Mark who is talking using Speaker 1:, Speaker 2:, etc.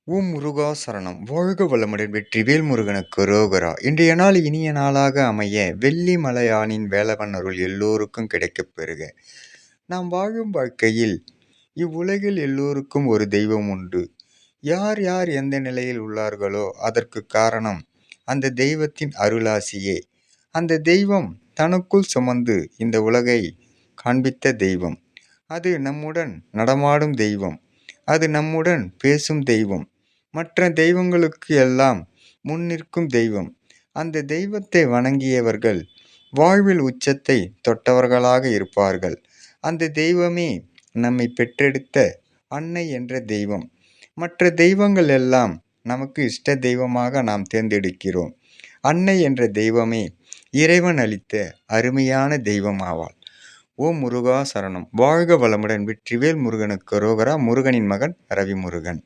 Speaker 1: ஓம் முருகா சரணம். வாழ்க வளமுடன். வெற்றிவேல் முருகனுக்கு ரோகரா. இன்றைய நாள் இனிய நாளாக அமைய வெள்ளி மலையானின் வேலவன் அருள் எல்லோருக்கும் கிடைக்கப் பெறுக. நாம் வாழும் வாழ்க்கையில் இவ்வுலகில் எல்லோருக்கும் ஒரு தெய்வம் உண்டு. யார் யார் எந்த நிலையில் உள்ளார்களோ அதற்கு காரணம் அந்த தெய்வத்தின் அருளாசியே. அந்த தெய்வம் தனக்குள் சுமந்து இந்த உலகை காண்பித்த தெய்வம். அது நம்முடன் நடமாடும் தெய்வம். அது நம்முடன் பேசும் தெய்வம். மற்ற தெய்வங்களுக்கு எல்லாம் முன்னிற்கும் தெய்வம். அந்த தெய்வத்தை வணங்கியவர்கள் வாழ்வில் உச்சத்தை தொட்டவர்களாக இருப்பார்கள். அந்த தெய்வமே நம்மை பெற்றெடுத்த அன்னை என்ற தெய்வம். மற்ற தெய்வங்கள் எல்லாம் நமக்கு இஷ்ட தெய்வமாக நாம் தேர்ந்தெடுக்கிறோம். அன்னை என்ற தெய்வமே இறைவன் அளித்த அருமையான தெய்வம் ஆவாள். ஓம் முருகா சரணம். வாழ்க வளமுடன். வெற்றிவேல் முருகனுக்கு ரோகரா. முருகனின் மகன் ரவி முருகன்.